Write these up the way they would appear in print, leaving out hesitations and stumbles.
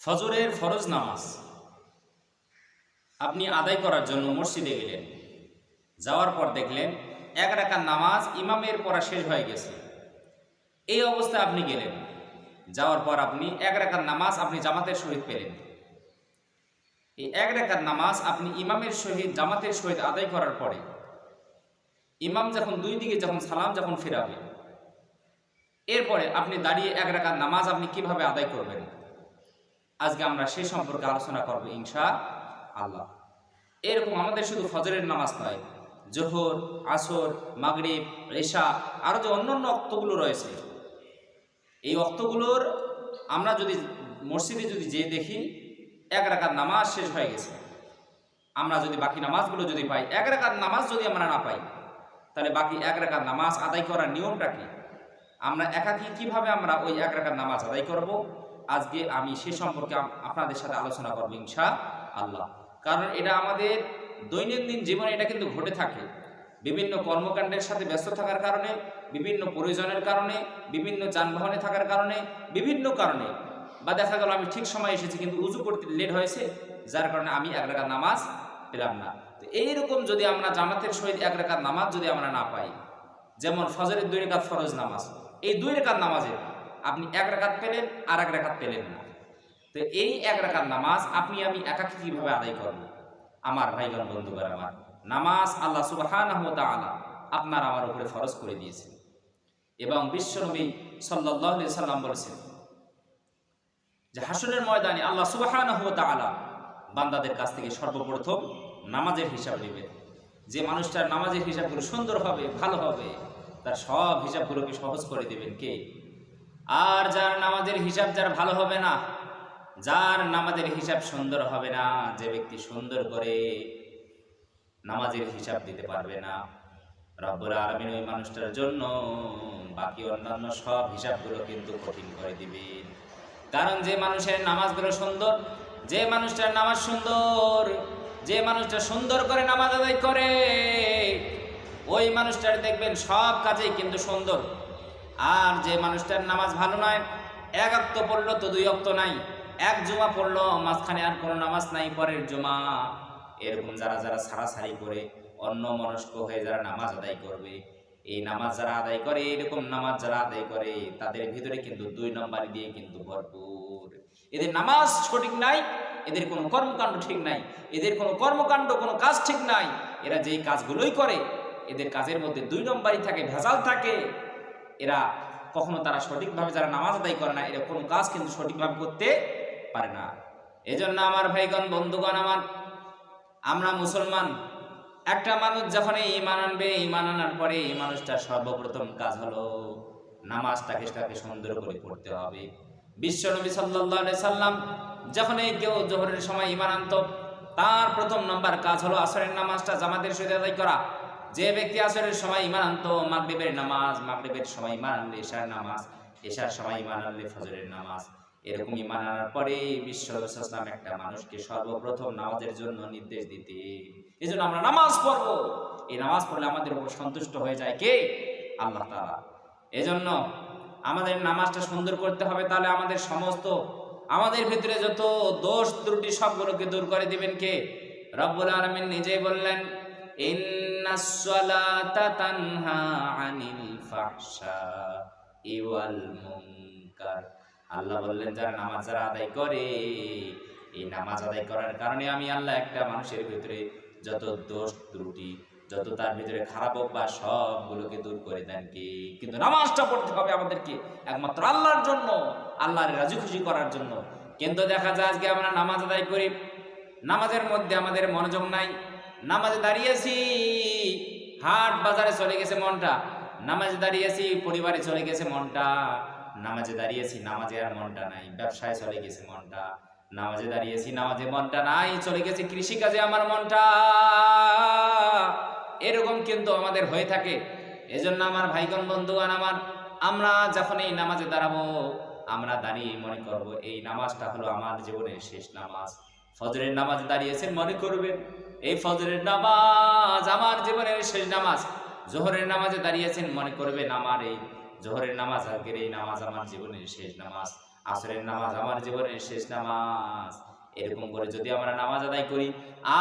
ফজরের ফরজ নামাজ আপনি আদায় করার জন্য মসজিদে গেলেন, যাওয়ার পর দেখলেন এক রাকাত নামাজ ইমামের পড়া শেষ হয়ে গেছে। এই অবস্থায় আপনি গেলেন, যাওয়ার পর আপনি এক রাকাত নামাজ আপনি জামাতের সহিত পেলেন। এই এক রাকাত নামাজ আপনি ইমামের সহিত জামাতের সহিত আদায় করার পরে ইমাম যখন দুই দিকে যখন সালাম যখন ফেরাবে, এরপরে আপনি দাঁড়িয়ে এক রাকাত নামাজ আপনি কিভাবে আদায় করবেন, আজকে আমরা সেই সম্পর্কে আলোচনা করব ইনশাআল্লাহ। এরকম আমাদের শুধু ফজরের নামাজ নয়, জোহর, আসর, মাগরিব, ইশা, আরও যে অন্যান্য ওয়াক্তগুলো রয়েছে, এই ওয়াক্তগুলোর আমরা যদি মসজিদে যদি যেয়ে দেখি এক রাকাত নামাজ শেষ হয়ে গেছে, আমরা যদি বাকি নামাজগুলো যদি পাই, এক রাকাত নামাজ যদি আমরা না পাই, তাহলে বাকি এক রাকাত নামাজ আদায় করার নিয়মটা কি, আমরা একাকী কিভাবে আমরা ওই এক রাকাত নামাজ আদায় করব, আজকে আমি সে সম্পর্কে আপনাদের সাথে আলোচনা করব ইনশাআল্লাহ। কারণ এটা আমাদের দৈনন্দিন জীবনে এটা কিন্তু ঘটে থাকে, বিভিন্ন কর্মকাণ্ডের সাথে ব্যস্ত থাকার কারণে, বিভিন্ন প্রয়োজনের কারণে, বিভিন্ন যানবাহনে থাকার কারণে, বিভিন্ন কারণে, বা দেখা গেল আমি ঠিক সময় এসেছি কিন্তু উজু করতে লেট হয়েছে, যার কারণে আমি এক রাকাত নামাজ পেলাম না। তো এইরকম যদি আমরা জামাতের সহিত এক রাকাত নামাজ যদি আমরা না পাই, যেমন ফজরের 2 রাকাত ফরজ নামাজ, এই 2 রাকাত নামাজে আপনি এক রাকাত পেলেন আর এক রাকাত পেলেন না, তো এই এক রাকাত নামাজ আপনি আমি একাকী কিভাবে আদায় করব? আমার ভাইগণ বন্ধুগণ, আমার নামাজ আল্লাহ সুবহানাহু ওয়া তাআলা আপনার আমার উপরে ফরজ করে দিয়েছেন, এবং বিশ্বনবী সাল্লাল্লাহু আলাইহি সাল্লাম বলেছেন যে হাসরের ময়দানে আল্লাহ সুবহানাহু ওয়া তাআলা বান্দাদের কাছ থেকে সর্বপ্রথম নামাজের হিসাব নেবেন। যে মানুষটার নামাজের হিসাবগুলো সুন্দর হবে, ভালো হবে, তার সব হিসাবগুলোকে সহজ করে দেবেন কে? আর যার নামাজের হিসাব যার ভালো হবে না, যার নামাজের হিসাব সুন্দর হবে না, যে ব্যক্তি সুন্দর করে নামাজের হিসাব দিতে পারবে না, রব্বুল আলামিন ওই মানুষটার জন্য বাকি অন্যান্য সব হিসাবগুলো কিন্তু কঠিন করে দিবেন। কারণ যে মানুষের নামাজগুলো সুন্দর, যে মানুষটার নামাজ সুন্দর, যে মানুষটা সুন্দর করে নামাজ আদায় করে, ওই মানুষটার দেখবেন সব কাজেই কিন্তু সুন্দর। আর যে মানুষটার নামাজ ভালো নয়, এক ওয়াক্ত পড়লো তো 2 ওয়াক্ত নাই, এক জুমা পড়লো মাঝখানে আর কোনো নামাজ নাই পরের জুমা, এরকম যারা যারা ছাড়াছাড়ি করে অন্য মনস্ক হয়ে যারা নামাজ আদায় করবে, এই নামাজ যারা আদায় করে, এরকম নামাজ যারা আদায় করে, তাদের ভিতরে কিন্তু 2 নম্বর দিয়ে কিন্তু ভরপুর। এদের নামাজ সঠিক নাই, এদের কোনো কর্মকাণ্ড ঠিক নাই, এদের কোনো কর্মকাণ্ড কোনো কাজ ঠিক নাই, এরা যেই কাজগুলোই করে এদের কাজের মধ্যে 2 নম্বরই থাকে, ভেজাল থাকে। এরা কখনো তারা সঠিকভাবে যারা নামাজ আদায় করে না, এরা কোনো কাজ কিন্তু সঠিকভাবে করতে পারে না। এজন্য আমার ভাইগণ বন্ধুগণ, আমরা মুসলমান, একটা মানুষ যখন ঈমান আনবে, ঈমান আনার পরে এই মানুষটার সর্বপ্রথম কাজ হলো নামাজটাকে সুন্দর করে পড়তে হবে। বিশ্বনবী সাল্লাল্লাহু আলাইহি সাল্লাম যখন কেউ জোহরের সময় ঈমান আনতো, তার প্রথম নাম্বার কাজ হলো আসরের নামাজটা জামাতের সাথে আদায় করা। যে ব্যক্তি আসরের সময় ঈমান আনতো, মাগরিবের নামাজ, মাগরিবের সময় ঈমান আনলে এশার নামাজ, এশার সময় ঈমান আনলে ফজরের নামাজ, এরকম ঈমান আনার পরে বিশ্বনবী সাল্লাল্লাহু আলাইহি ওয়াসাল্লাম একটা মানুষকে সর্বপ্রথম নামাজের জন্য নির্দেশ দিতে। এজন্য আমরা নামাজ পড়ব, এই নামাজ পড়লে আমাদের উপর সন্তুষ্ট হয়ে যায় কে? আল্লাহ তাআলা। এজন্য আমাদের নামাজটা সুন্দর করতে হবে, তাহলে আমাদের সমস্ত আমাদের ভিতরে যত দোষ ত্রুটি সবগুলোকে দূর করে দিবেন কে? রব্বুল আলামিন নিজেই বললেন, ইন্নাস সালাতা তানহা আনিল ফাহশাই ওয়াল মুনকার। আল্লাহ বললেন যারা নামাজ যারা আদায় করে, এই নামাজ আদায় করার কারণে আমি আল্লাহ একটা মানুষের ভিতরে যত দোষ ত্রুটি, যত তার ভিতরে খারাপ অভ্যাস সবগুলোকে দূর করে দেন কি? কিন্তু নামাজটা পড়তে হবে আমাদেরকে একমাত্র আল্লাহর জন্য, আল্লাহর রাজি খুশি করার জন্য। কিন্তু দেখা যায় আজকে আমরা নামাজ আদায় করি, নামাজের মধ্যে আমাদের মনোযোগ নাই, নামাজে দাঁড়িয়েছি হাট বাজারে চলে গেছে মনটা, নামাজে দাঁড়িয়েছি পরিবারে চলে গেছে মনটা, নামাজে দাঁড়িয়েছি নামাজে আর মনটা নাই, ব্যবসায় চলে গেছে মনটা, নামাজে দাঁড়িয়েছি নামাজে মনটা নাই, চলে গেছে কৃষিকাজে আমার মনটা। এরকম কিন্তু আমাদের হয়ে থাকে। এজন্য আমার ভাইগণ বন্ধুগণ, আমরা যখন এই নামাজে দাঁড়াবো, আমরা দাঁড়িয়ে মনে করব এই নামাজটা হলো আমার জীবনের শেষ নামাজ। ফজরের নামাজে দাঁড়িয়েছেন, মনে করবেন এই ফজরের নামাজ আমার জীবনের শেষ নামাজ। জোহরের নামাজে দাঁড়িয়েছেন, মনে করবেন আমার এই জোহরের নামাজ, আজকের এই নামাজ আমার জীবনের শেষ নামাজ। আসরের নামাজ আমার জীবনের শেষ নামাজ। এরকম করে যদি আমরা নামাজ আদায় করি,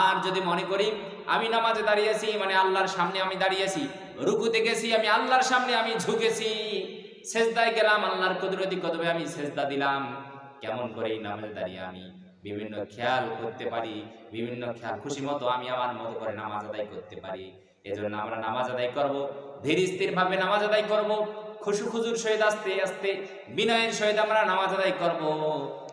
আর যদি মনে করি আমি নামাজে দাঁড়িয়েছি মানে আল্লাহর সামনে আমি দাঁড়িয়েছি, রুকুতে গেছি আমি আল্লাহর সামনে আমি ঝুঁকেছি, সেজদায় গেলাম আল্লাহর কুদরতি কদমে আমি সেজদা দিলাম, কেমন করে এই নামাজে দাঁড়িয়ে আমি বিভিন্ন খেয়াল করতে পারি, বিভিন্ন খেয়াল খুশি মতো আমি আমার মতো করে নামাজ আদায় করতে পারি। এজন্য আমরা নামাজ আদায় করব, ধীর স্থির ভাবে নামাজ আদায় করব, খুশু খুজুর সহিত আস্তে আস্তে বিনয়ের সহিত আমরা নামাজ আদায় করব।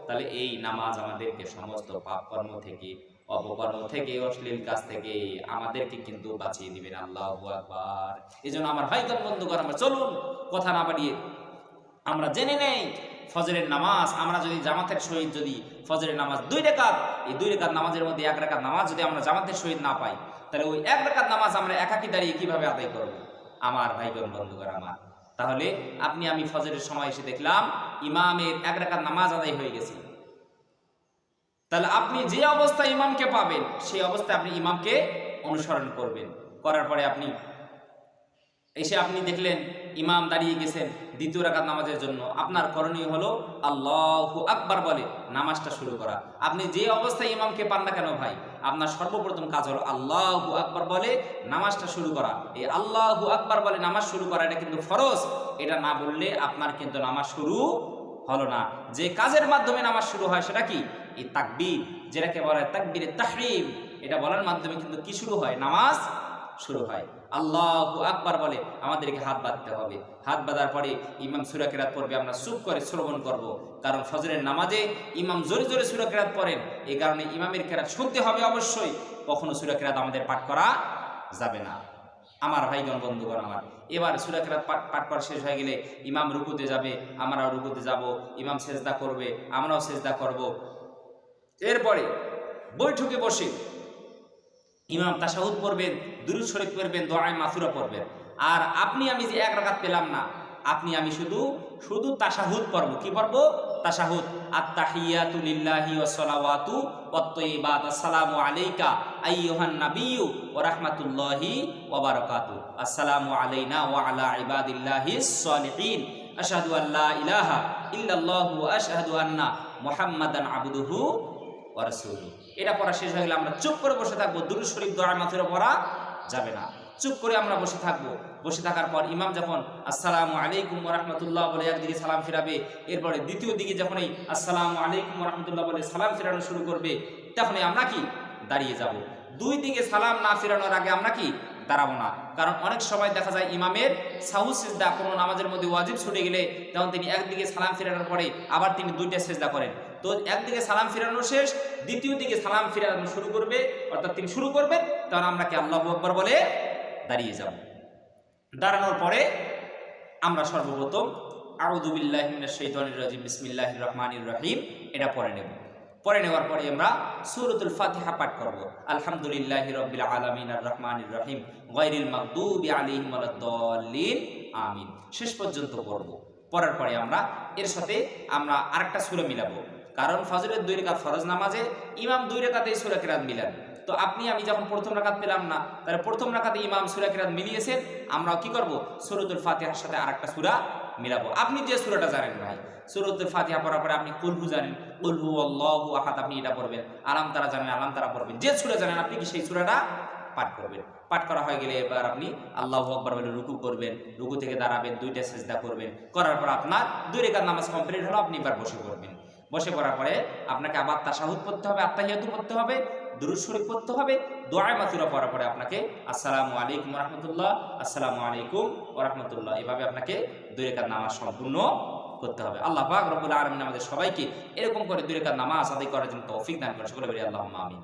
তাহলে এই নামাজ আমাদেরকে সমস্ত পাপ কর্ম থেকে, অপকর্ম থেকে, অশ্লীল কাজ থেকে আমাদেরকে কিন্তু বাঁচিয়ে দিবেন। আল্লাহু আকবার। এজন্য আমার ভাইগণ বন্ধুগণ, আমরা চলুন কথা না বাড়িয়ে আমরা জেনে নেই ফজরের নামাজ আমরা যদি জামাতের সহিত যদি ফজরের নামাজ 2 রাকাত, এই 2 রাকাত নামাজের মধ্যে 1 রাকাত নামাজ যদি আমরা জামাতের সহিত না পাই, তাহলে ওই 1 রাকাত নামাজ আমরা একাকী দাঁড়িয়ে কিভাবে আদায় করব আমার ভাইগণ বন্ধুগণ আমার। তাহলে আপনি আমি ফজরের সময় এসে দেখলাম ইমামের 1 রাকাত নামাজ আদায় হয়ে গেছে, তাহলে আপনি যে অবস্থায় ইমামকে পাবেন সেই অবস্থায় আপনি ইমামকে অনুসরণ করবেন। করার পরে আপনি এসে আপনি দেখলেন ইমাম দাঁড়িয়ে গেছেন 2 রাকাত নামাজের জন্য, আপনার করণীয় হলো আল্লাহু আকবার বলে নামাজটা শুরু করা। আপনি যে অবস্থায় ইমামকে পান না কেন ভাই, আপনার সর্বপ্রথম কাজ হলো আল্লাহু আকবার বলে নামাজটা শুরু করা। এই আল্লাহু আকবার বলে নামাজ শুরু করা এটা কিন্তু ফরজ, এটা না বললে আপনার কিন্তু নামাজ শুরু হলো না। যে কাজের মাধ্যমে নামাজ শুরু হয় সেটা কি? এই তাকবীর, যেটাকে বলা হয় তাকবীরে তাহরিম, এটা বলার মাধ্যমে কিন্তু কি শুরু হয়? নামাজ শুরু হয়। আল্লাহু আকবার বলে আমাদেরকে হাত বাঁধতে হবে। হাত বাঁধার পরে ইমাম সূরা কিরাত পড়বে, আমরা চুপ করে শ্রবণ করব, কারণ ফজরের নামাজে ইমাম জোরে জোরে সূরা কিরাত পড়েন, এই কারণে ইমামের কিরাত শুনতে হবে অবশ্যই। কখনো সূরা কিরাত আমাদের পাঠ করা যাবে না আমার ভাইগণ বন্ধুগণ আমার। এবার সূরা কিরাত পাঠ করা শেষ হয়ে গেলে ইমাম রুকুতে যাবে, আমরাও রুকুতে যাব, ইমাম সেজদা করবে, আমরাও সেজদা করব। এরপরে বৈঠকে বসে ইমাম তাশাহুদ পড়বেন, দুরূদ শরীফ পড়বেন, দোয়া মাসুরা পড়বেন। আর আপনি আমি যে 1 রাকাত পেলাম না, আপনি আমি শুধু তাশাহুদ পড়ব। কি পড়ব? তাশাহুদ। আত-তাহিয়াতু লিল্লাহি ওয়াস সালাওয়াতু ওয়াত তাইয়্যিবাত, আসসালামু আলাইকা আইয়ুহান নাবিয়্যু ওয়া রাহমাতুল্লাহি ওয়া বারাকাতুহু, আসসালামু আলাইনা ওয়া আলা ইবাদিল্লাহিস সালিহিন, আশহাদু আল্লা ইলাহা ইল্লাল্লাহু ওয়া আশহাদু আন্না মুহাম্মাদান আবদুহু ওয়া রাসূলুহু। এটা পড়া শেষ হয়ে গেলে আমরা চুপ করে বসে থাকবো, দুরূদ শরীফ দোয়া মাসুরা পড়া যাবে না। চুপ করে আমরা বসে থাকবো। বসে থাকার পর ইমাম যখন আসসালামু আলাইকুম ওয়া রাহমাতুল্লাহ বলে একদিকে সালাম ফিরাবে, এরপরে দ্বিতীয় দিকে যখন এই আসসালামু আলাইকুম ওয়া রাহমাতুল্লাহ বলে সালাম ফিরানো শুরু করবে, তখনই আমরা কি দাঁড়িয়ে যাব। 2 দিকে সালাম না ফিরানোর আগে আমরা কি দাঁড়াবো না। কারণ অনেক সময় দেখা যায় ইমামের সাহু সিজদা কোনো নামাজের মধ্যে ওয়াজিব ছুটে গেলে তখন তিনি একদিকে সালাম ফিরানোর পরে আবার তিনি 2টা সিজদা করেন। তো একদিকে সালাম ফিরানো শেষ, দ্বিতীয় দিকে সালাম ফিরানো শুরু করবে, অর্থাৎ তিনি শুরু করবেন, তখন আমরা কি আল্লাহু আকবার বলে দাঁড়িয়ে যাব। দাঁড়ানোর পরে আমরা সর্বপ্রথম আউযু বিল্লাহি মিনাশ শাইতানির রাজিম বিসমিল্লাহির রহমানির রহিম এটা পড়ে নেব। পড়ে নেওয়ার পরে আমরা সূরাতুল ফাতিহা পাঠ করব। আলহামদুলিল্লাহি রাব্বিল আলামিন আর রহমানির রহিম গায়রিল মাগদুবি আলাইহিম ওয়ালাদ-দাল্লিন আমিন শেষ পর্যন্ত পড়ব। পড়ার পরে আমরা এর সাথে আমরা আরেকটা সূরা মিলাবো, কারণ ফজরের 2 রাকাত ফরজ নামাজে ইমাম 2 রাকাতেই সূরা কিরাত মিলান। তো আপনি আমি যখন প্রথম রাকাত পেলাম না, তাহলে প্রথম রাকাতে ইমাম সূরা কিরাত মিলিয়েছেন, আমরাও কি করব? সূরাতুল ফাতিহার সাথে আরেকটা সূরা মিলাবো। আপনি যে সূরাটা জানেন ভাই, সূরাতুল ফাতিহা পড়ার পরে আপনি কুল হু জানেন, কুল হু আল্লাহু আহাদ আপনি এটা পড়বেন, আলাম তারা জানেন, আলাম তারা পড়বেন, যে সূরা জানেন আপনি কি সেই সূরাটা পাঠ করবেন। পাঠ করা হয়ে গেলে এবার আপনি আল্লাহু আকবার বলে রুকু করবেন, রুকু থেকে দাঁড়াবেন, 2টা সিজদা করবেন, করার পর আপনার 2 রাকাত নামাজ কমপ্লিট হলো, আপনি এবার বসে পড়বেন। বসে পড়ার পরে আপনাকে আবার তাশাহুদ পড়তে হবে, আত-তাহিয়াতু পড়তে হবে, দুরূদ শরীফ পড়তে হবে, দোয়া মাসুরা পড়ার পরে আপনাকে আসসালামু আলাইকুম ওয়া রাহমাতুল্লাহ, আসসালামু আলাইকুম ওয়া রাহমাতুল্লাহ, এভাবে আপনাকে 2 রাকাত নামাজ সম্পূর্ণ করতে হবে। আল্লাহ পাক রব্বুল আলামিন আমাদের সবাইকে এরকম করে 2 রাকাত নামাজ আদায় করার জন্য তৌফিক দান করেন। সকলে বলি আল্লাহুম্মা আমিন।